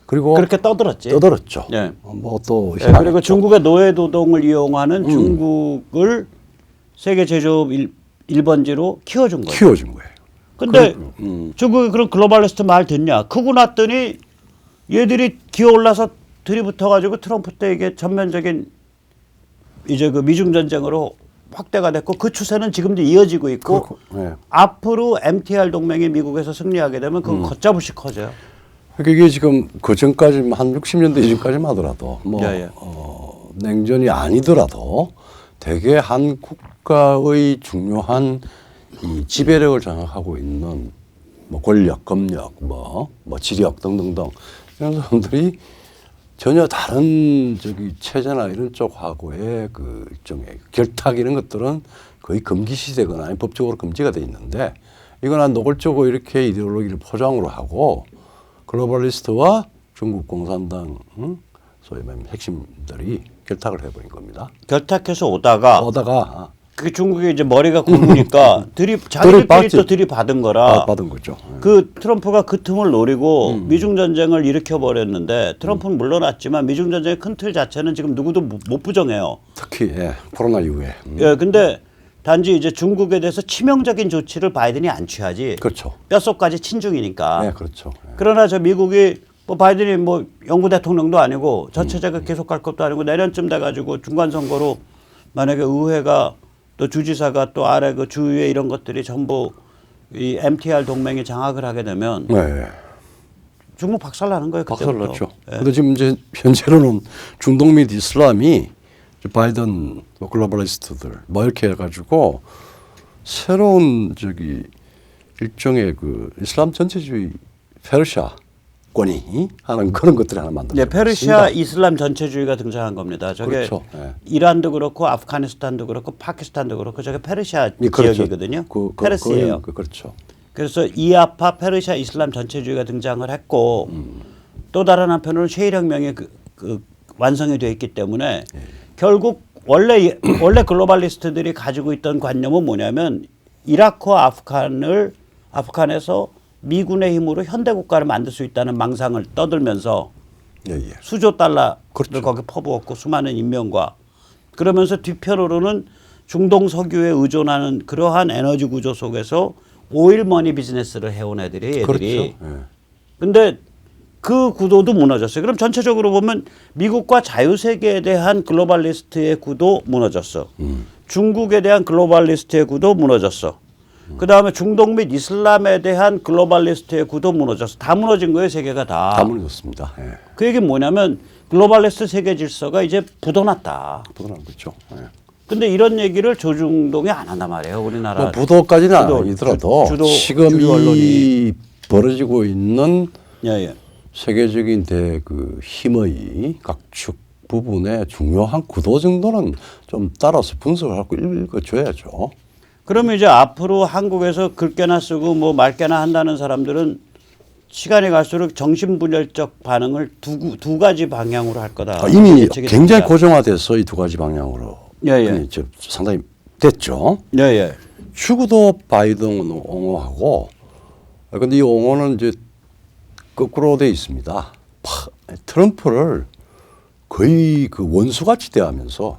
그리고 그렇게 떠들었지. 떠들었죠. 예. 뭐또 예, 그리고 중국의 노예 노동을 이용하는 중국을 세계 제조업 1번지로 키워준 거예요. 키워준 거예요. 근데 중국이 그런 글로벌리스트 말 듣냐? 크고 났더니 얘들이 기어올라서 들이붙어가지고 트럼프 때 이게 전면적인 이제 그 미중 전쟁으로 확대가 됐고 그 추세는 지금도 이어지고 있고 네. 앞으로 MTR 동맹이 미국에서 승리하게 되면 그건 걷잡을씩 커져요. 그러니까 이게 지금 그 전까지 한 60년대 이전까지만 하더라도 뭐 예, 예. 냉전이 아니더라도 대개 한 국가의 중요한 이 지배력을 장악하고 있는 뭐 권력, 검역, 뭐 지력 등등등 이런 사람들이 전혀 다른 저기 체제나 이런 쪽하고의 그 일종의 결탁 이런 것들은 거의 금기시되거나 아니면 법적으로 금지가 돼 있는데 이건 노골적으로 이렇게 이데올로기를 포장으로 하고 글로벌리스트와 중국 공산당 소위 말하면 핵심들이 결탁을 해버린 겁니다. 결탁해서 오다가 그 중국이 이제 머리가 굵으니까 자기들끼리 또 들이받은 거라 받은 거죠. 그 트럼프가 그 틈을 노리고 미중 전쟁을 일으켜 버렸는데 트럼프는 물러났지만 미중 전쟁의 큰 틀 자체는 지금 누구도 못 부정해요. 특히 코로나 이후에. 예, 근데 단지 이제 중국에 대해서 치명적인 조치를 바이든이 안 취하지. 그렇죠. 뼛속까지 친중이니까. 네, 그렇죠. 그러나 저 미국이 뭐 바이든이 뭐 영구 대통령도 아니고 전체제가 계속 갈 것도 아니고 내년쯤 돼가지고 중간 선거로 만약에 의회가 또 주지사가 또 아래 그 주위에 이런 것들이 전부 이 MTR 동맹이 장악을 하게 되면 네. 중국 박살나는 거예요. 박살났죠. 그런데 지금 이제 현재로는 중동 및 이슬람이 바이든 뭐 글로벌리스트들 뭐 이렇게 해가지고 새로운 저기 일종의 그 이슬람 전체주의 페르시아권이 하는 그런 것들을 하나 만들었습니다. 네, 페르시아 이슬람 전체주의가 등장한 겁니다. 저게 그렇죠. 네. 이란도 그렇고 아프가니스탄도 그렇고 파키스탄도 그렇고 저게 페르시아 그렇죠. 지역이거든요. 페르시아예요. 그렇죠. 그래서 이아파 페르시아 이슬람 전체주의가 등장을 했고 또 다른 한편으로는 셰일혁명이 그 완성이 되어 있기 때문에 결국 원래 글로벌리스트들이 가지고 있던 관념은 뭐냐면 이라크와 아프간에서 미군의 힘으로 현대 국가를 만들 수 있다는 망상을 떠들면서 수조 달러를 그렇죠. 거기 퍼부었고 수많은 인명과 그러면서 뒤편으로는 중동 석유에 의존하는 그러한 에너지 구조 속에서 오일머니 비즈니스를 해온 애들이. 그렇죠. 근데 그 구도도 무너졌어요. 그럼 전체적으로 보면 미국과 자유세계에 대한 글로벌리스트의 구도 무너졌어. 중국에 대한 글로벌리스트의 구도 무너졌어. 그다음에 중동 및 이슬람에 대한 글로벌리스트의 구도 무너졌어. 다 무너진 거예요. 세계가 다. 다 무너졌습니다. 그 얘기는 뭐냐면 글로벌리스트 세계 질서가 이제 부도났다. 부도난 거죠. 근데 이런 얘기를 조중동이 안 한단 말이에요. 우리나라. 뭐 부도까지는 아니더라도 지금 이 벌어지고 있는 세계적인 그 힘의 각축 부분의 중요한 구도 정도는 좀 따라서 분석을 하고 읽어줘야죠. 그러면 이제 앞으로 한국에서 글깨나 쓰고 뭐 말깨나 한다는 사람들은 시간이 갈수록 정신분열적 반응을 두 가지 방향으로 할 거다. 이미 굉장히 고정화돼서 이 두 가지 방향으로 상당히 됐죠. 추구도 바이든 옹호하고 그런데 이 옹호는 이제 거꾸로 돼 있습니다. 트럼프를 거의 그 원수같이 대하면서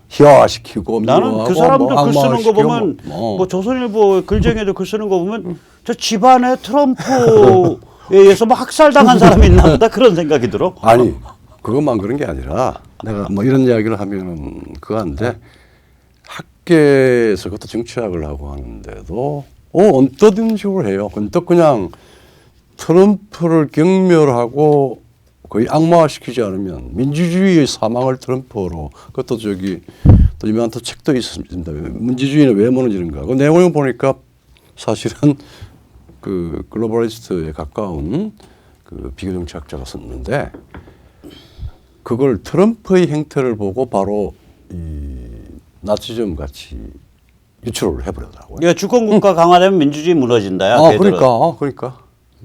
희화화시키고 나는 그 사람들 글 쓰는 거 보면 뭐 조선일보 글쟁이들 글 쓰는 거 보면 저 집안에 트럼프에 의해서 뭐 학살당한 사람이 있나 보다 그런 생각이 들어. 아니 그것만 그런 게 아니라 내가 뭐 이런 이야기를 하면은 그건데 학계에서 그것도 정치학을 하고 하는데도 언뜻인 식으로 해요. 언뜻 그냥 트럼프를 경멸하고 거의 악마화시키지 않으면 민주주의의 사망을 트럼프로 그것도 또 유명한 또 책도 있습니다. 민주주의는 왜 무너지는가. 그 내용을 보니까 사실은 그 글로벌리스트에 가까운 그 비교 정치학자가 썼는데 그걸 트럼프의 행태를 보고 바로 이 나치즘 같이 유출을 해버리더라고요. 그러니까 주권국가 강화되면 민주주의 무너진다야. 그러니까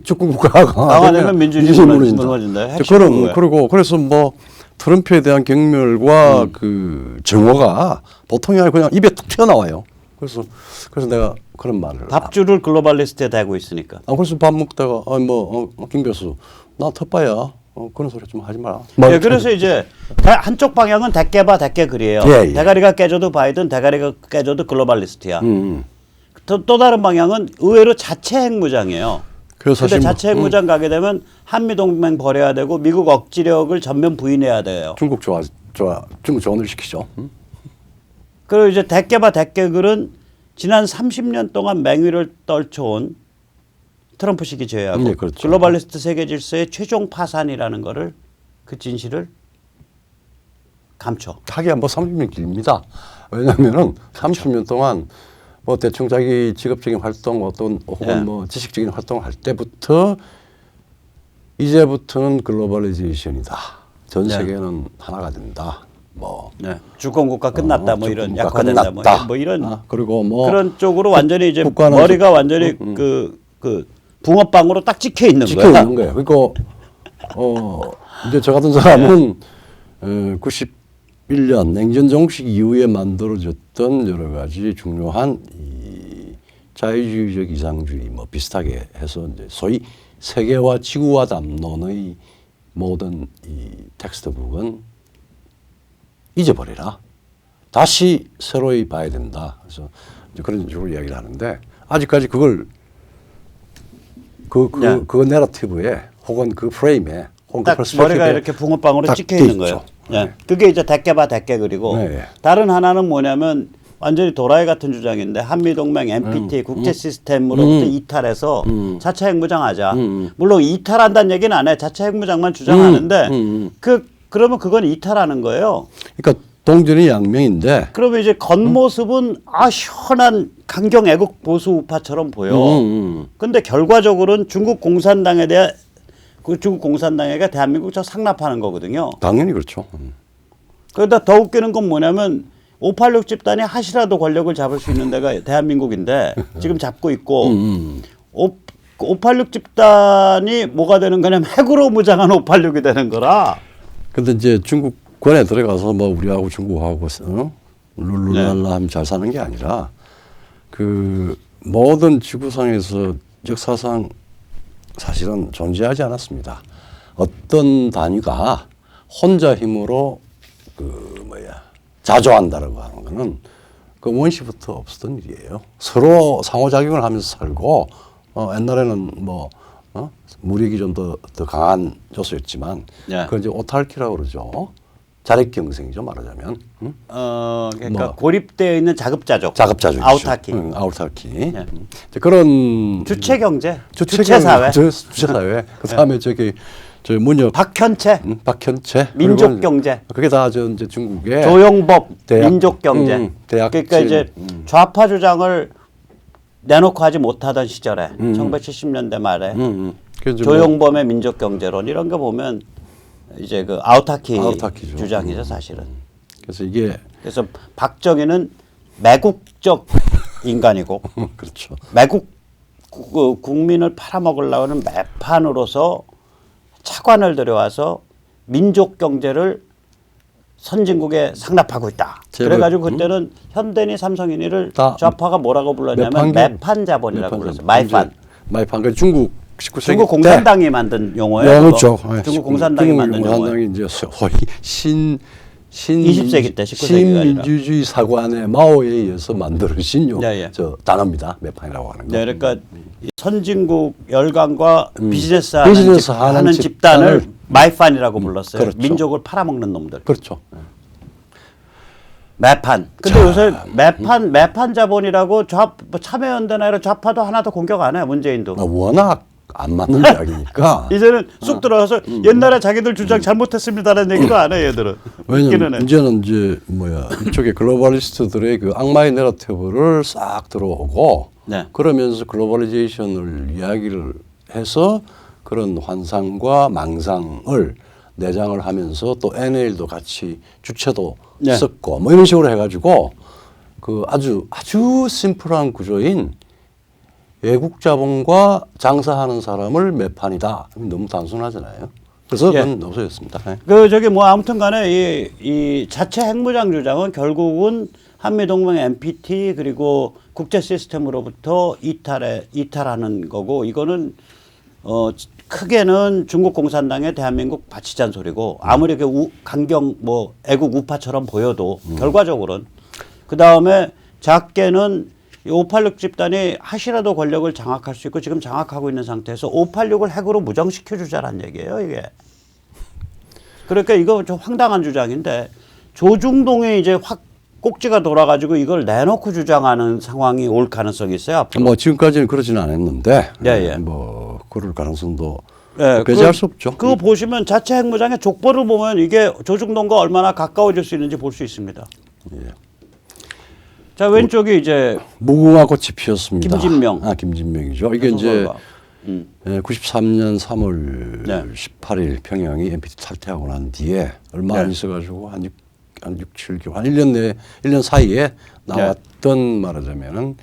주권국가가 강화되면 민주주의 무너진다. 그리고 그래서 뭐 트럼프에 대한 경멸과 그 정오가 보통이 아니라 그냥 입에 툭 튀어나와요. 그래서 내가 그런 말을 밥줄을 글로벌리스트에 대고 있으니까. 그래서 밥 먹다가 김 교수 나 텃밭이야. 그런 소리 좀 하지 마라. 예, 그래서 이제 한쪽 방향은 대깨바 대깨글이에요. 예, 예. 대가리가 깨져도 바이든, 대가리가 깨져도 글로벌리스트야. 또 다른 방향은 의외로 자체 핵무장이에요. 그래서 근데 사실 자체 핵무장 가게 되면 한미 동맹 버려야 되고 미국 억지력을 전면 부인해야 돼요. 중국 중국 조언을 시키죠. 그리고 이제 대깨바 대깨글은 지난 30년 동안 맹위를 떨쳐온 트럼프 시기 제외하고 네, 그렇죠. 글로벌리스트 세계 질서의 최종 파산이라는 거를 그 진실을 감춰. 하기야 뭐 30년 길입니다. 왜냐하면은 30년 동안 뭐 대충 자기 직업적인 활동 어떤 혹은 예. 뭐 지식적인 활동을 할 때부터 이제부터는 글로벌리제이션이다. 전 네. 세계는 하나가 된다. 뭐 네. 주권 국가 끝났다 뭐 이런 주권국가 약화된다 끝났다. 뭐 이런 그리고 뭐 그런 쪽으로 완전히 이제 국가는 머리가 완전히 그 붕어빵으로 딱 찍혀 있는 지켜 거야. 있는 거예요. 그러니까 이제 저 같은 사람은 91년 냉전 종식 이후에 만들어졌던 여러 가지 중요한 이 자유주의적 이상주의 뭐 비슷하게 해서 이제 소위 세계와 지구와 담론의 모든 이 텍스트북은 잊어버리라. 다시 새로이 봐야 된다. 그래서 이제 그런 식으로 이야기를 하는데 아직까지 그걸 그 내러티브에 혹은 그 프레임에 혹은 딱 그 퍼스펙티브에 머리가 이렇게 붕어빵으로 딱 찍혀 돼 있는 있죠. 거예요. 예. 그게 이제 대깨바 대깨글이고 네, 네. 다른 하나는 뭐냐면 완전히 도라이 같은 주장인데 한미동맹 NPT 국제 시스템으로부터 이탈해서 자체 핵무장하자. 물론 이탈한다는 얘기는 안 해. 자체 핵무장만 주장하는데 그러면 그건 이탈하는 거예요. 그러니까 동전이 양면인데 그러면 이제 겉모습은 시원한 강경 애국 보수 우파처럼 보여. 근데 결과적으로는 중국 공산당에 대한민국 저 상납하는 거거든요. 당연히 그렇죠. 그러다 더 웃기는 건 뭐냐면 586 집단이 하시라도 권력을 잡을 수 있는 데가 대한민국인데 지금 잡고 있고 586 집단이 뭐가 되는 거냐면 핵으로 무장한 586이 되는 거라. 근데 이제 중국권에 들어가서 뭐 우리하고 중국하고 룰루랄라 하면 잘 사는 게 아니라 그 모든 지구상에서 역사상 사실은 존재하지 않았습니다. 어떤 단위가 혼자 힘으로 자조한다라고 하는 거는 그 원시부터 없었던 일이에요. 서로 상호작용을 하면서 살고 옛날에는 뭐 무력이 좀 더 강한 요소였지만 그걸 이제 오탈키라고 그러죠. 자력경생이죠 말하자면. 그러니까 뭐. 고립되어 있는 자급자족. 자급자족이죠. 아우타키. 아우타키. 네. 그런 주체경제. 주체사회. 주체사회. 그다음에 저 문혁 박현채. 박현채. 민족경제. 그게 다 이제 중국의 조용법. 대학, 민족경제. 대학 그러니까 이제 좌파 주장을 내놓고 하지 못하던 시절에 1970년대 말에 조용범의 민족경제론 이런 거 보면 이제 그 아우타키죠. 주장이죠 사실은. 그래서 이게 그래서 박정희는 매국적 인간이고 그렇죠. 매국 국민을 팔아먹으려는 매판으로서 차관을 들여와서 민족 경제를 선진국에 상납하고 있다. 그래가지고 그때는 현대니 삼성이니를 좌파가 뭐라고 불렀냐면 매판 자본이라고 불렀어요. 마이판. 마이판. 그 중국 19세기 중국 공산당이 만든 용어예요. 그렇죠. 중국 공산당이 만든 용어예요. 공산당이 이제 소위 20세기 때 19세기가 신민주주의 사관의 마오에 의해서 만들어진 저 단어입니다. 매판이라고 하는 거. 네, 그러니까 선진국 열강과 비즈니스 하는 비즈니스 집단을 마이판이라고 불렀어요. 그렇죠. 민족을 팔아먹는 놈들. 그렇죠. 매판. 근데 요새 매판 자본이라고 참여연대나 이런 좌파도 하나도 공격 안 해. 문재인도. 워낙 안 맞는 이야기니까. 이제는 쑥 들어가서 옛날에 자기들 주장 잘못했습니다라는 얘기도 안 해, 얘들은. 왜냐면 이제는 이제 이쪽에 글로벌리스트들의 그 악마의 내러티브를 싹 들어오고 그러면서 글로벌리제이션을 이야기를 해서 그런 환상과 망상을 내장을 하면서 또 NL도 같이 주체도 썼고 뭐 이런 식으로 해가지고 그 아주 심플한 구조인 외국 자본과 장사하는 사람을 매판이다. 너무 단순하잖아요. 그래서 그건 없어졌습니다. 아무튼간에 이 자체 핵무장 주장은 결국은 한미동맹 NPT 그리고 국제 시스템으로부터 이탈하는 거고 이거는 크게는 중국 공산당의 대한민국 바치잔 소리고 아무리 그 강경 뭐 애국 우파처럼 보여도 결과적으로는 그 다음에 작게는 586 집단이 하시라도 권력을 장악할 수 있고 지금 장악하고 있는 상태에서 586을 핵으로 무장시켜 주자란 얘기예요 이게. 그러니까 이거 좀 황당한 주장인데 조중동에 이제 확 꼭지가 돌아가지고 이걸 내놓고 주장하는 상황이 올 가능성이 있어요 앞으로. 뭐 지금까지는 그러지는 않았는데 예. 뭐 그럴 가능성도 예, 배제할 수 없죠. 그거 보시면 자체 핵무장의 족보를 보면 이게 조중동과 얼마나 가까워질 수 있는지 볼 수 있습니다. 예. 자 왼쪽이 이제 무궁화 꽃이 피었습니다. 김진명. 김진명이죠. 이게 이제 소설가. 93년 3월 네. 18일 평양이 NPT 탈퇴하고 난 뒤에 얼마 안 네. 있어가지고 한 6, 7개월, 한 1년 사이에 나왔던 말하자면은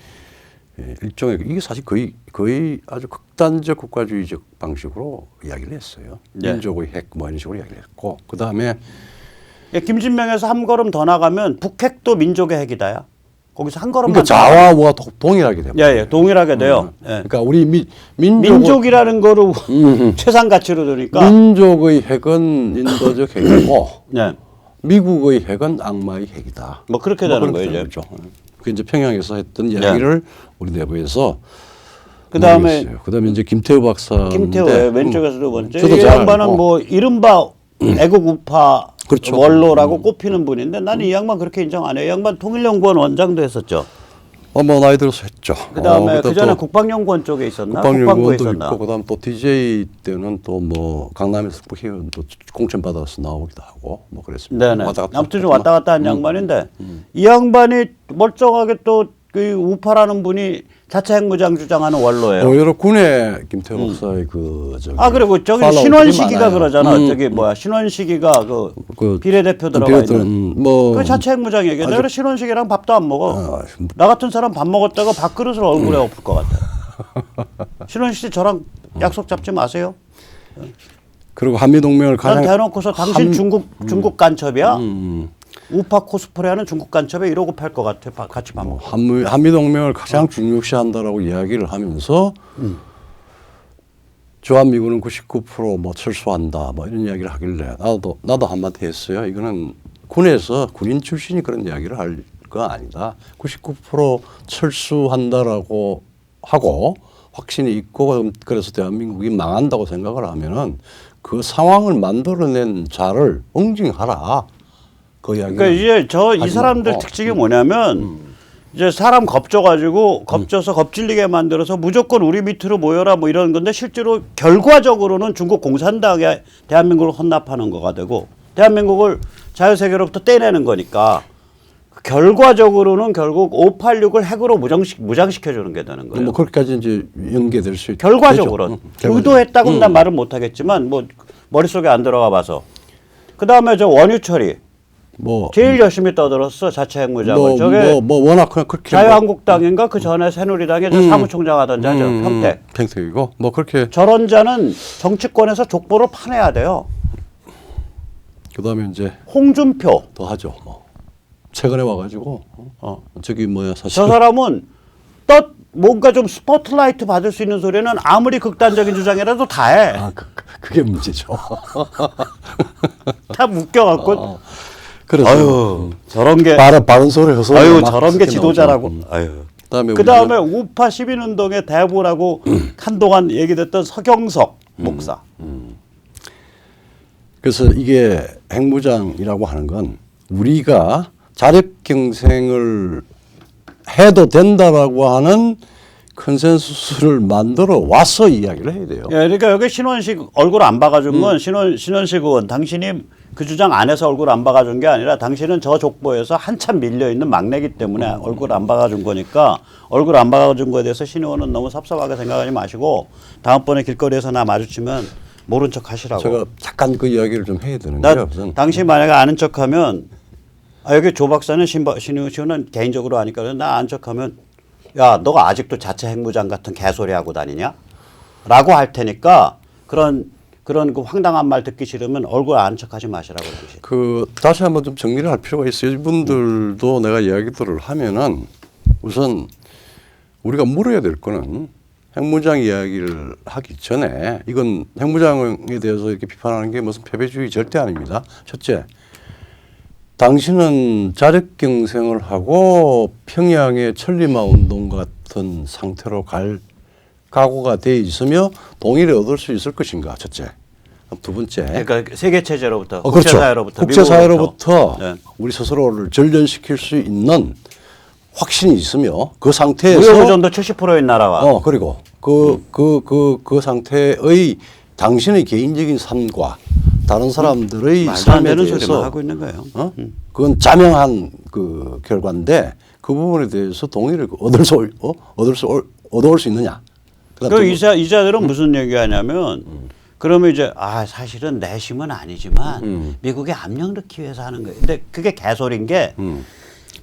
일종의 이게 사실 거의 아주 극단적 국가주의적 방식으로 이야기를 했어요. 네. 민족의 핵 뭐 이런 식으로 이야기를 했고 그 다음에 김진명에서 한 걸음 더 나가면 북핵도 민족의 핵이다야. 거기서 한 걸음만 그러니까 자와 우와 동일하게 됩니다. 예, 동일하게 돼요. 예. 그러니까 우리 민족이라는 거를 최상 가치로 두니까 민족의 핵은 인도적 핵이고 네. 미국의 핵은 악마의 핵이다. 뭐 그렇게 되는 그렇게 거예요, 되는 거죠. 그게 이제 평양에서 했던 이야기를 우리 내부에서 그다음에 그다음에 이제 김태우 박사 김태우의 왼쪽에서 두 번째 저도 이 잘 양반은 알고. 뭐 이른바 애국 우파 그렇죠. 원로라고 꼽히는 분인데 나는 이 양반 그렇게 인정 안 해요. 이 양반 통일연구원 원장도 했었죠. 뭐 나이 들어서 했죠. 그다음에 그 전에 또 국방연구원 쪽에 있었나? 국방연구원도 있었나? 있고 그다음 또 DJ 때는 또 뭐 강남에서 국회의원도 공천 받아서 나오기도 하고 뭐 그랬습니다. 네네. 왔다 갔다 아무튼 좀 왔다 갔다 한 양반인데 이 양반이 멀쩡하게 또 그 우파라는 분이 자체 핵무장 주장하는 원로예요. 여러 군에 김태우 박사의 그 저기 그리고 저기 팔로워들이 신원식이가 많아요. 그러잖아. 저기 뭐야 신원식이가 그 비례대표 들어가 있는 뭐 그 자체 핵무장 얘기해. 내가 신원식이랑 밥도 안 먹어. 나 같은 사람 밥 먹었다가 밥그릇을 얼굴에 엎을 것 같아. 신원식 씨 저랑 약속 잡지 마세요. 그리고 한미 동맹을 난 가장 대놓고서 당신 중국 간첩이야. 우파 코스프레하는 중국 간첩에 이러고 팔 것 같아. 같이 밥 먹어. 한미 동맹을 가장 중요시한다라고 이야기를 하면서 주한미군은 99%뭐 철수한다 뭐 이런 이야기를 하길래 나도 한마디 했어요. 이거는 군에서 군인 출신이 그런 이야기를 할 거 아니다. 99% 철수한다라고 하고 확신이 있고 그래서 대한민국이 망한다고 생각을 하면은 그 상황을 만들어낸 자를 응징하라. 그 이야기. 그러니까 이제 이 사람들 특징이 뭐냐면 이제 사람 겁져서 겁질리게 만들어서 무조건 우리 밑으로 모여라 뭐 이런 건데 실제로 결과적으로는 중국 공산당에 대한민국을 헌납하는 거가 되고 대한민국을 자유세계로부터 떼내는 거니까 결과적으로는 결국 586을 핵으로 무장시켜 주는 게 되는 거예요. 뭐 그렇게까지 이제 연계될 수 있죠. 결과적으로는 의도했다고는 난 말을 못 하겠지만 뭐 머릿속에 안 들어가 봐서 그다음에 저 원유철이 뭐 제일 열심히 떠들었어 자체 핵무장을. 저게 워낙 그렇게 자유한국당인가 그 전에 새누리당의 저 사무총장 하던 자죠. 평택이고 뭐 그렇게 저런 자는 정치권에서 족보를 파내야 돼요. 그다음에 이제 홍준표 더 하죠. 뭐 최근에 와가지고 저기 뭐야 사실 저 사람은 뭔가 좀 스포트라이트 받을 수 있는 소리는 아무리 극단적인 주장이라도 다 해. 그게 문제죠. 다 묶여갖고. 그래서 아유 저런 게 바른 소리 해서 아유 저런 게 지도자라고. 아유. 그다음에 우파 시민운동의 대부라고 한동안 얘기됐던 서경석 목사. 그래서 이게 핵무장이라고 하는 건 우리가 자력 경쟁을 해도 된다라고 하는 컨센서스를 만들어 와서 이야기를 해야 돼요. 예, 그러니까 여기 신원식 얼굴 안 박아준 건 신원식 의원 당신이 그 주장 안에서 얼굴 안 박아준 게 아니라 당신은 저 족보에서 한참 밀려 있는 막내기 때문에 얼굴 안 박아준 거니까 얼굴 안 박아준 거에 대해서 신 의원은 너무 섭섭하게 생각하지 마시고 다음번에 길거리에서 나 마주치면 모른 척 하시라고. 제가 잠깐 그 이야기를 좀 해야 되는 나 게요. 우선. 당신 만약에 아는 척하면 여기 조 박사는 신 의원은 개인적으로 아니까 나 아는 척하면 야 너가 아직도 자체 핵무장 같은 개소리 하고 다니냐? 라고 할 테니까 그런 그런 그 황당한 말 듣기 싫으면 얼굴 아는 척하지 마시라고 그러시. 그 다시 한번 좀 정리를 할 필요가 있어요. 이분들도 내가 이야기들을 하면은 우선 우리가 물어야 될 거는 핵무장 이야기를 하기 전에 이건 핵무장에 대해서 이렇게 비판하는 게 무슨 패배주의 절대 아닙니다. 첫째, 당신은 자력 경생을 하고 평양의 천리마 운동 같은 상태로 갈 각오가 돼 있으며 동의를 얻을 수 있을 것인가? 첫째. 두 번째. 그러니까 세계 체제로부터, 그렇죠. 국제사회로부터, 국제사회로부터 네. 우리 스스로를 전련시킬 수 있는 확신이 있으며 그 상태에서 무역 의존도 70%인 나라와 그리고 그 상태의 당신의 개인적인 삶과 다른 사람들의 말도 안 삶에 되는 대해서 소리만 하고 있는 거예요. 그건 자명한 그 결과인데 그 부분에 대해서 동의를 얻어올 수 있느냐? 그 이자들은 무슨 얘기하냐면 그러면 이제 사실은 내심은 아니지만 미국에 압력 넣기 위해서 하는 거예요. 근데 그게 개소리인 게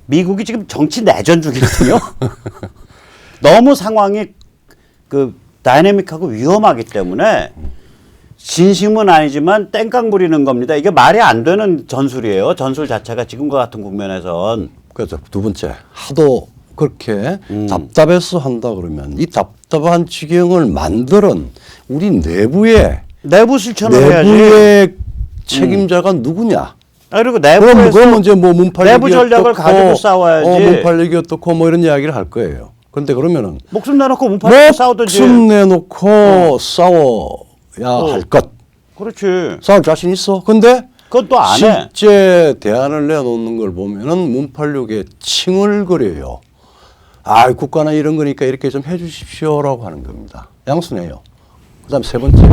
미국이 지금 정치 내전 중이거든요. 너무 상황이 그 다이내믹하고 위험하기 때문에 진심은 아니지만 땡깡 부리는 겁니다. 이게 말이 안 되는 전술이에요. 전술 자체가 지금과 같은 국면에선. 그렇죠. 두 번째, 하도 그렇게 답답해서 한다 그러면 이 답답한 지경을 만드는 우리 내부 실천을 해야지. 내부의 책임자가 누구냐? 그리고 그럼 이제 뭐 문팔력이 내부 전략을 어떻고, 가지고 싸워야지. 문팔력이 어떻고 뭐 이런 이야기를 할 거예요. 그런데 그러면은 목숨 내놓고 문팔 싸우든지. 목숨 내놓고 싸워야 할 것. 그렇지. 싸울 자신 있어. 근데 그건 또 안 해. 실제 대안을 내놓는 걸 보면은 문팔육에 칭얼거려요. 국가나 이런 거니까 이렇게 좀 해주십시오라고 하는 겁니다. 양순해요. 그다음 세 번째,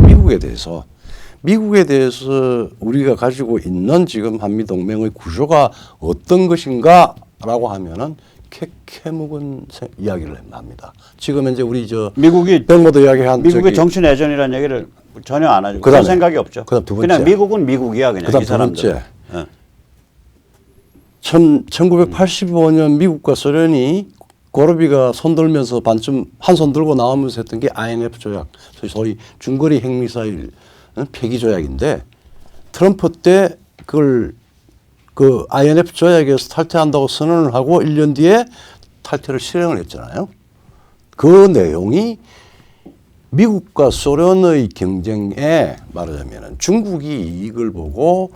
미국에 대해서 우리가 가지고 있는 지금 한미동맹의 구조가 어떤 것인가라고 하면은 캐캐묵은 이야기를 합니다. 지금 이제 우리 미국이 백모도 이야기한 미국의 정치 내전이라는 얘기를 전혀 안 하죠. 그런 생각이 없죠. 그다음 두 번째. 그냥 미국은 미국이야 그냥 그다음 이 사람들. 두 번째. 1985년 미국과 소련이 고르비가 손들면서 반쯤 한 손 들고 나오면서 했던 게 INF 조약, 소위 중거리 핵미사일 폐기 조약인데 트럼프 때 그걸 그 INF 조약에서 탈퇴한다고 선언을 하고 1년 뒤에 탈퇴를 실행을 했잖아요. 그 내용이 미국과 소련의 경쟁에 말하자면 중국이 이익을 보고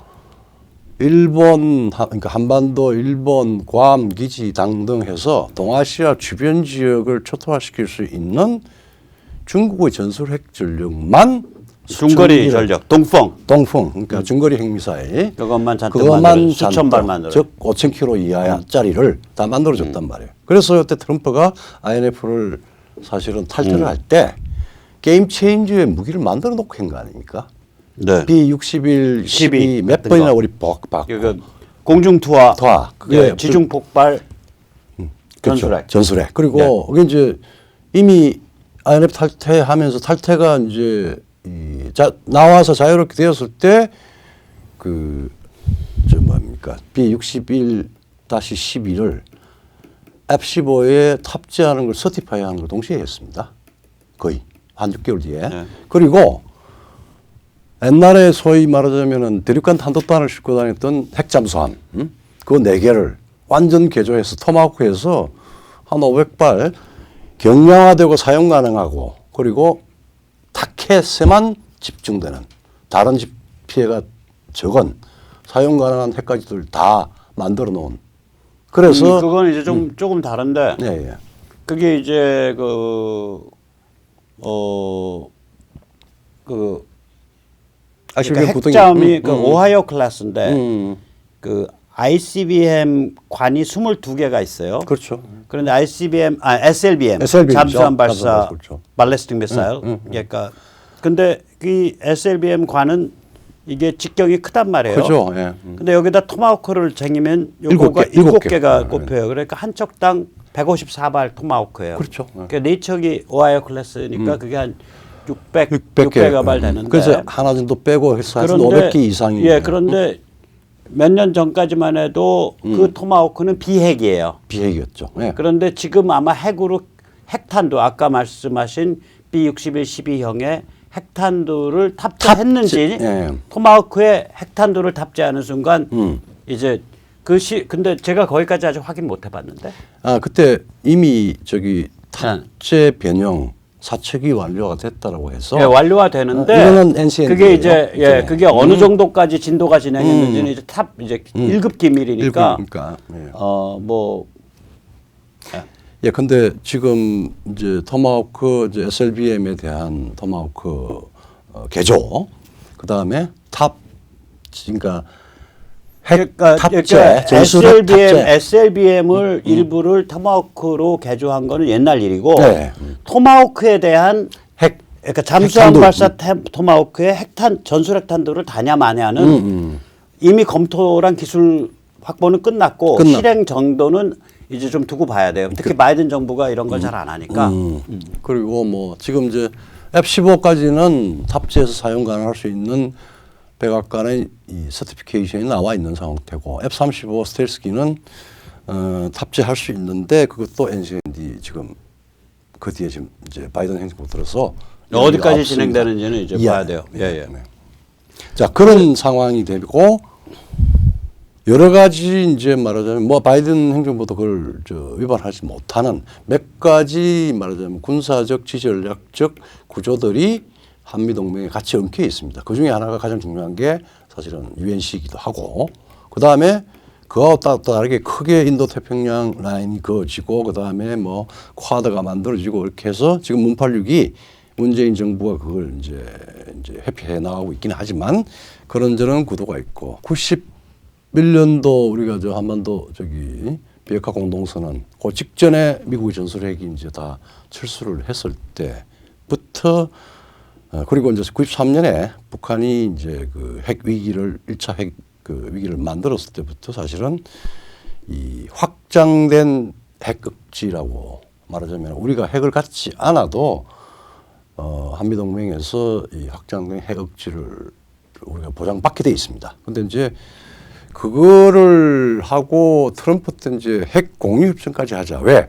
그러니까 한반도, 일본, 괌, 기지 등등 해서 동아시아 주변 지역을 초토화시킬 수 있는 중국의 전술핵 전력만 중거리 전력, 동펑, 그러니까 중거리 핵미사일 그것만 잔뜩 만들어 수천 발 만들어. 즉 5,000km 이하짜리를 다 만들어줬단 말이에요. 그래서 그때 트럼프가 INF를 사실은 탈퇴를 할 때 게임 체인저의 무기를 만들어 놓고 한 거 아닙니까? 네. B-61, 12 몇 번이나 우리 받고 공중 투하, 그게 지중 폭발, 그렇죠. 전술핵. 전술핵. 그리고 그게 이제 이미 INF 탈퇴하면서 탈퇴가 이제 나와서 자유롭게 되었을 때 B-61-12를 F-15에 탑재하는 걸 서티파이하는 걸 동시에 했습니다. 거의 한 6개월 뒤에. 네. 그리고 옛날에 소위 말하자면은 대륙간 탄도탄을 싣고 다녔던 핵잠수함, 그 4개를 완전 개조해서 토마호크해서 한 500발 경량화되고 사용 가능하고 그리고 타켓에만 집중되는 다른 피해가 적은 사용 가능한 핵가지들 다 만들어 놓은. 그래서 그건 이제 조금 다른데. 예. 그게 이제 그러니까 핵잠이 그 오하이오 클래스인데 그 ICBM 관이 22개가 있어요. 그렇죠. 그런데 SLBM 잠수함 발사 그렇죠. 발리스틱 미사일. 그러니까 근데 그 SLBM 관은 이게 직경이 크단 말이에요. 그렇죠. 예. 근데 여기다 토마호크를 쟁이면 요거가 7개가 꼽혀요. 그러니까 한 척당 154발 토마호크예요. 그렇죠. 그러니까 네 척이 오하이오 클래스니까 그게 한 600발 되는데. 그래서 하나 정도 빼고 해서 한 500개 이상이. 예, 그런데 몇 년 전까지만 해도 그 토마호크는 비핵이에요. 비핵이었죠. 예. 그런데 지금 아마 핵으로 핵탄도 아까 말씀하신 B-61 12형의 핵탄두를 탑재했는지 예. 토마호크에 핵탄두를 탑재하는 순간 이제 근데 제가 거기까지 아직 확인 못 해봤는데. 아 그때 이미 저기 탑재 변형 사측이 완료가 됐다라고 해서 예, 완료가 되는데 이거는 NCND 예요. 그게 이제 네. 그게 어느 정도까지 진도가 진행했는지는 이제 이제 1급 기밀이니까 그러니까 예. 뭐 예, 근데 지금 이제 토마호크 이제 SLBM에 대한 토마호크 개조, 그 다음에 그러니까 핵 탑재, 전술핵 탑재. SLBM을 일부를 토마호크로 개조한 거는 옛날 일이고 네. 토마호크에 대한 핵 그러니까 잠수함 핵탄두. 발사 토마호크의 전술핵탄두를 다냐 마냐는 이미 검토랑 기술 확보는 끝났고 실행 정도는 이제 좀 두고 봐야 돼요. 특히 바이든 정부가 이런 걸 잘 안 하니까. 그리고 뭐 지금 이제 F-15까지는 탑재해서 사용 가능할 수 있는 백악관의 이 서티피케이션이 나와 있는 상태고 F-35 스텔스기는 탑재할 수 있는데 그것도 NCND 지금 그 뒤에 지금 이제 바이든 행정부 들어서 어디까지 진행되는지는 이제 봐야 돼요. 예, 예. 네. 자 그런 상황이 되고 여러 가지 이제 말하자면 뭐 바이든 행정부도 그걸 위반하지 못하는 몇 가지 말하자면 군사적 지전략적 구조들이 한미 동맹에 같이 엉켜 있습니다. 그 중에 하나가 가장 중요한 게 사실은 UNC이기도 하고 그 다음에 그와 다르게 크게 인도 태평양 라인이 그어지고 그 다음에 뭐 쿼드가 만들어지고 이렇게 해서 지금 문팔육이 문재인 정부가 그걸 이제 회피해 나가고 있기는 하지만 그런저런 구도가 있고 91년도 우리가 저 한반도 저기 비핵화 공동선언 그 직전에 미국의 전술핵이 이제 다 철수를 했을 때부터 그리고 이제 93년에 북한이 이제 그 핵 위기를 1차 핵 그 위기를 만들었을 때부터 사실은 이 확장된 핵 억지라고 말하자면 우리가 핵을 갖지 않아도 한미 동맹에서 이 확장된 핵 억지를 우리가 보장받게 돼 있습니다. 근데 이제 그거를 하고 트럼프 때 이제 핵 공유 협정까지 하자. 왜?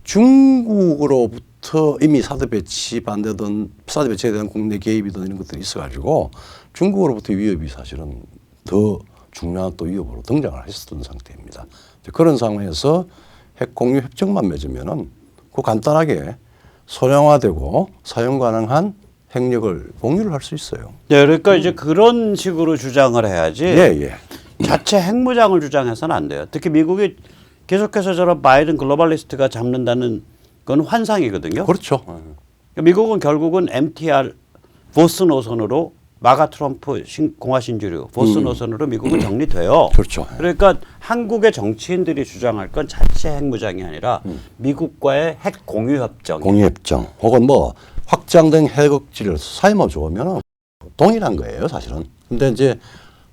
중국으로부터 이미 사드 배치에 대한 국내 개입이든 이런 것들이 있어가지고 중국으로부터 위협이 사실은 더 중요한 또 위협으로 등장을 했었던 상태입니다. 그런 상황에서 핵 공유 협정만 맺으면은 그 간단하게 소량화되고 사용 가능한 핵력을 공유를 할 수 있어요. 네, 그러니까 이제 그런 식으로 주장을 해야지. 예, 예. 자체 핵무장을 주장해서는 안 돼요. 특히 미국이 계속해서 저런 바이든 글로벌리스트가 잡는다는 건 환상이거든요. 그렇죠. 미국은 결국은 MTR 보스 노선으로 마가 트럼프 공화 신주류 보스 노선으로 미국은 정리돼요. 그렇죠. 그러니까 한국의 정치인들이 주장할 건 자체 핵무장이 아니라 미국과의 핵 공유 협정. 공유 협정 혹은 뭐 확장된 핵 억지를 사이만 좋으면 동일한 거예요, 사실은. 근데 이제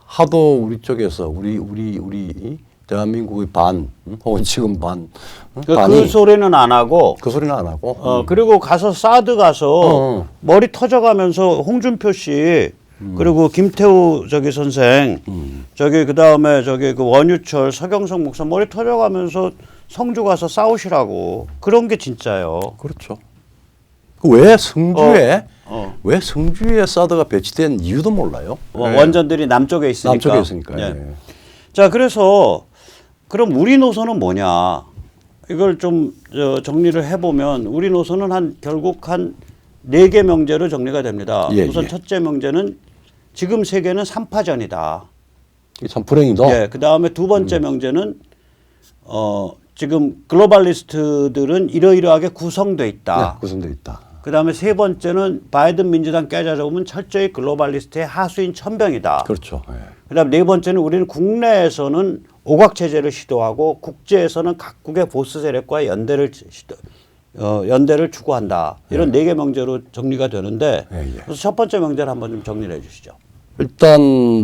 하도 우리 쪽에서 우리 대한민국의 반 혹은 지금 반 그 소리는 안 하고 그 소리는 안 하고 그리고 가서 사드 가서 머리 터져가면서 홍준표 씨 그리고 김태우 저기 선생 저기 그다음에 저기 그 원유철 서경석 목사 머리 터져가면서 성주 가서 싸우시라고 그런 게 진짜예요. 그렇죠. 왜 성주에 사드가 배치된 이유도 몰라요. 원전들이 남쪽에 있으니까. 남쪽에 있으니까. 예. 예. 자, 그래서 그럼 우리 노선은 뭐냐? 이걸 좀 정리를 해보면 우리 노선은 결국 한 4개 명제로 정리가 됩니다. 예, 우선 예. 첫째 명제는 지금 세계는 3파전이다. 이게 참 불행이다. 예, 그 다음에 두 번째 명제는 지금 글로벌리스트들은 이러이러하게 구성돼 있다. 네, 구성돼 있다. 그 다음에 세 번째는 바이든 민주당 깨자적으면 철저히 글로벌리스트의 하수인 천병이다. 그렇죠. 예. 그 다음에 네 번째는 우리는 국내에서는 오각체제를 시도하고 국제에서는 각국의 보스 세력과의 연대를 추구한다. 이런 4개 명제로 정리가 되는데 그래서 첫 번째 명제를 한번 좀 정리를 해 주시죠. 일단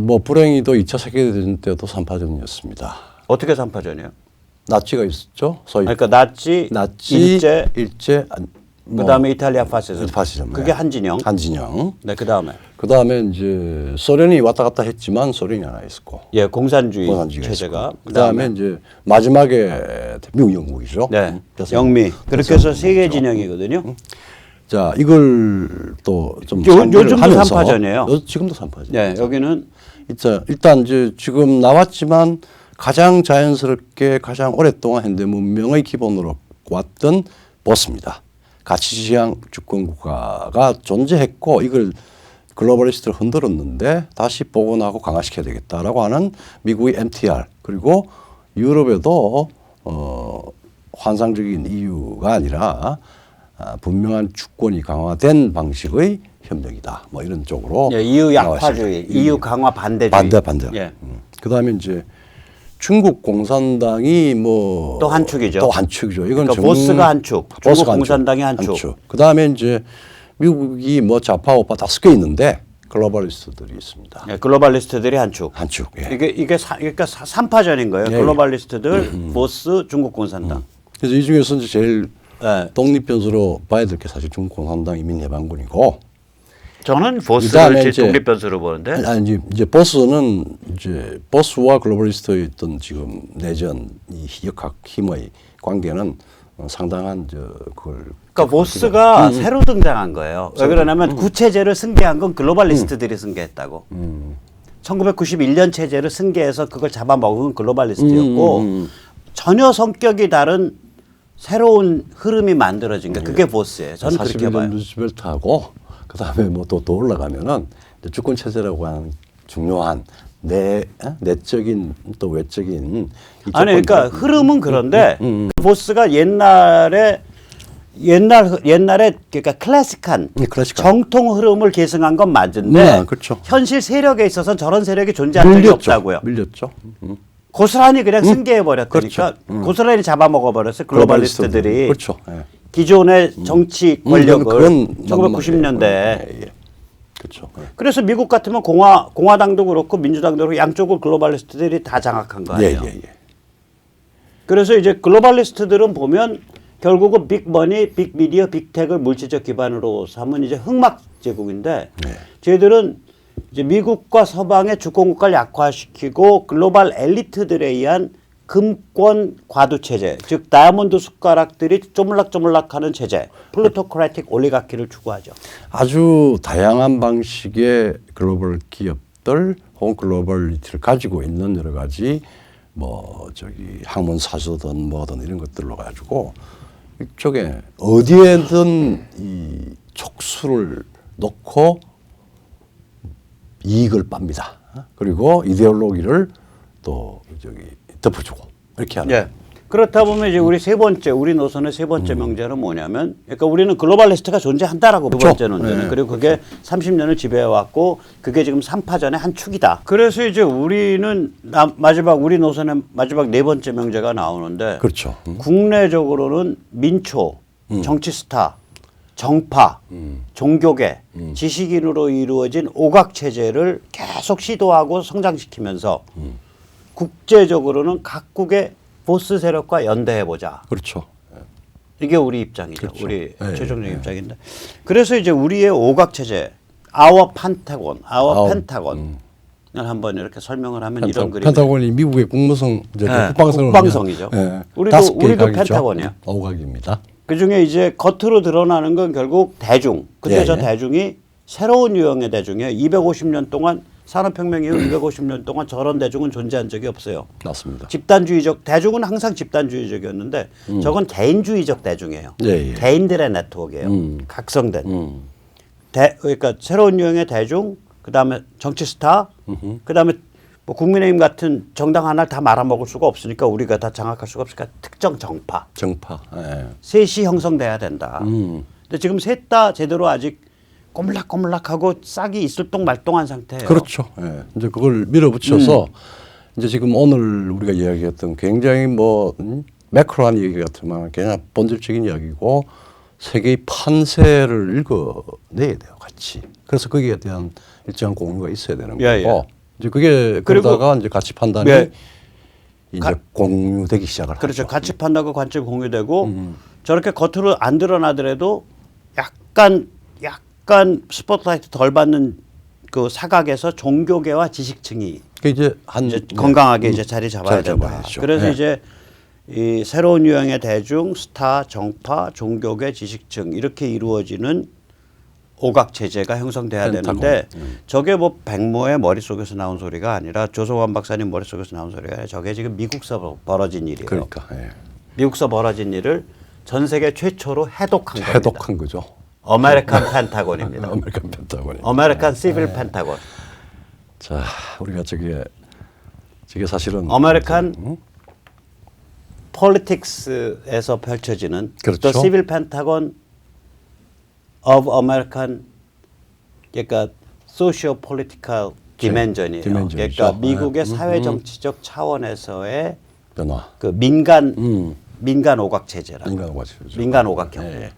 뭐 불행히도 2차 세계대전 때도 3파전이었습니다. 어떻게 3파전이에요? 나치가 있었죠. 소위 그러니까 나치, 일제, 그다음에 이탈리아 파시즘. 그게 한진영. 네, 그다음에 이제 소련이 왔다 갔다 했지만 소련이 하나 있었고. 예, 공산주의 체제가. 그다음에 이제 마지막에 미국 영국이죠. 네. 영미. 그렇게 해서 세계 진영이거든요. 자, 이걸 또 좀 요즘도 3파전이에요. 지금도 3파전. 네, 여기는 일단 이제 지금 나왔지만 가장 자연스럽게 가장 오랫동안 현대 문명의 기본으로 왔던 보스입니다. 가치지향 주권 국가가 존재했고 이걸 글로벌리스트를 흔들었는데 다시 복원하고 강화시켜야 되겠다라고 하는 미국의 MTR 그리고 유럽에도 환상적인 이유가 아니라 분명한 주권이 강화된 방식의 협력이다. 뭐 이런 쪽으로 예, EU 나왔습니다. 약화주의, EU 강화 반대주의. 반대. 예. 그다음에 이제 중국 공산당이 뭐 또 한 축이죠. 또 한 축이죠. 이건 그러니까 보스가 한 축, 중국 공산당이 한 축. 그다음에 이제 미국이 뭐 좌파 우파 5개 있는데 글로벌리스트들이 있습니다. 예, 글로벌리스트들이 한 축. 한 축. 예. 그러니까 3파전인 거예요. 예, 글로벌리스트들, 보스, 중국 공산당. 그래서 이 중에서 이제 제일 예. 독립 변수로 봐야 될 게 사실 중국 공산당 이민해방군이고 저는 그다음에 보스를 이제 독립 변수로 보는데. 아니 이제 보스는 이제 보스와 글로벌리스트의 어떤 지금 내전 이 역학 힘의 관계는 상당한 그걸 그러니까 보스가 새로 등장한 거예요. 왜 그러냐면 구체제를 승계한 건 글로벌리스트들이 승계했다고. 1991년 체제를 승계해서 그걸 잡아먹은 글로벌리스트였고 전혀 성격이 다른 새로운 흐름이 만들어진 게 그게 보스예요. 저는 그렇게 봐요. 루즈벨트하고 그다음에 뭐 또 올라가면은 주권 체제라고 하는 중요한 내적인 또 외적인 아니 그러니까 흐름은 그런데 보스가 옛날에 그러니까 클래식한 정통 흐름을 계승한 건 맞은데 그렇죠. 현실 세력에 있어서는 저런 세력이 존재한 적이 없다고요. 밀렸죠. 고스란히 그냥 승계해 버렸으니까 그렇죠. 고스란히 잡아먹어 버렸어요. 글로벌리스트들이 그렇죠. 예. 기존의 정치 권력을 그건 1990년대. 예. 그렇죠. 예. 그래서 미국 같으면 공화당도 그렇고 민주당도 그렇고 양쪽을 글로벌리스트들이 다 장악한 거 아니에요. 예. 그래서 이제 글로벌리스트들은 보면 결국은 빅머니, 빅미디어, 빅텍을 물질적 기반으로 삼은 이제 흑막 제국인데 저희들은 이제 미국과 서방의 주권국가를 약화시키고 글로벌 엘리트들에 의한 금권 과도 체제, 즉 다이아몬드 숟가락들이 쪼물락쪼물락하는 체제, 플루토크라틱 올리가키를 추구하죠. 아주 다양한 방식의 글로벌 기업들 혹은 글로벌리티를 가지고 있는 여러 가지 뭐 학문 사조든 뭐든 이런 것들로 가지고 이쪽에 어디에든 이 촉수를 놓고 이익을 빱니다. 그리고 이데올로기를 또 덮어주고 이렇게 하는. 예. 그렇다 보면 이제 우리 노선의 세 번째 명제는 뭐냐면, 그러니까 우리는 글로벌리스트가 존재한다라고 두 번째 논제는. 네. 그리고 그게 30년을 지배해왔고, 그게 지금 3파전의 한 축이다. 그래서 이제 우리는 우리 노선의 마지막 네 번째 명제가 나오는데, 그렇죠. 국내적으로는 민초, 정치 스타, 정파, 종교계, 지식인으로 이루어진 오각 체제를 계속 시도하고 성장시키면서 국제적으로는 각국의 보스 세력과 연대해보자. 그렇죠. 이게 우리 입장이죠. 그렇죠. 우리 최종적인 입장인데. 그래서 이제 우리의 오각 체제, 아워 펜타곤 을 한번 이렇게 설명을 하면 이런 그림. 펜타곤이 미국의 국무성 국방성이죠. 우리도 펜타곤이야. 오각입니다. 그 중에 이제 겉으로 드러나는 건 결국 대중. 근데 저 대중이 새로운 유형의 대중이에요. 250년 동안 산업혁명 이후 250년 동안 저런 대중은 존재한 적이 없어요. 맞습니다. 집단주의적 대중은 항상 집단주의적이었는데 저건 개인주의적 대중이에요. 개인들의 네트워크예요. 각성된. 그러니까 새로운 유형의 대중, 그다음에 정치 스타, 그다음에 뭐 국민의힘 같은 정당 하나를 다 말아먹을 수가 없으니까 우리가 다 장악할 수가 없으니까 특정 정파. 셋이 형성돼야 된다. 근데 지금 셋 다 제대로 아직 꼬물락꼬물락하고 싹이 있을똥말똥한 상태예요. 그렇죠. 예. 이제 그걸 밀어붙여서 이제 지금 오늘 우리가 이야기했던 굉장히 매크로한 얘기 같지만 그냥 본질적인 이야기고 세계의 판세를 읽어내야 돼요, 같이. 그래서 거기에 대한 일정한 공유가 있어야 되는 거고. 이제 그게 그러다가 이제 가치 판단이 이제 공유되기 시작을 그렇죠. 하죠. 가치 판단과 관점이 공유되고 저렇게 겉으로 안 드러나더라도 약간 스포트라이트 덜 받는 그 사각에서 종교계와 지식층이 이제 건강하게 이제 자리 잡아야 된다. 잡아야죠. 그래서 이제 이 새로운 유형의 대중, 스타, 정파, 종교계, 지식층 이렇게 이루어지는 오각 체제가 형성돼야 펜타곤. 되는데 저게 뭐 백모의 머릿속에서 나온 소리가 아니라 조성환 박사님 머릿속에서 나온 소리가 아니라 저게 지금 미국서 벌어진 일이에요. 그러니까 예. 미국서 벌어진 일을 전 세계 최초로 해독한 겁니다. 해독한 거죠. 아메리칸 펜타곤입니다. 아메리칸 펜타곤이. 아메리칸 시빌 펜타곤. 자, 우리가 저게 사실은 아메리칸 폴리틱스에서 펼쳐지는 그렇죠. 또 시빌 펜타곤 of American 그러니까 소시오 폴리티컬 디멘전이에요. 디멘전이죠. 그러니까 미국의 네. 사회 정치적 차원에서의 변화. 그 민간 오각 체제라. 민간 오각 체제죠. 민간 오각형. 예.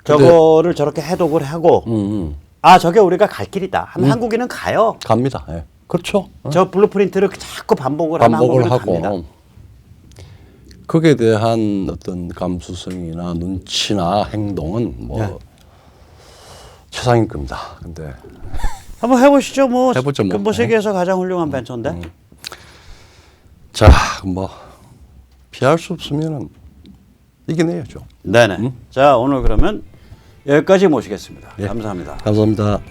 저거를 저렇게 해독을 하고 아 저게 우리가 갈 길이다. 하면 한국인은 가요. 갑니다. 예. 그렇죠. 저 블루프린트를 자꾸 반복을 하면 반복을 한국인은 하고 갑니다. 거기에 대한 어떤 감수성이나 눈치나 행동은 뭐 네. 최상일 겁니다. 근데 한번 해보시죠. 뭐, 해보죠, 뭐. 뭐 세계에서 가장 훌륭한 벤처인데. 자, 뭐 피할 수 없으면은 이겨내야죠. 네네. 자 오늘 그러면 여기까지 모시겠습니다. 예. 감사합니다. 감사합니다.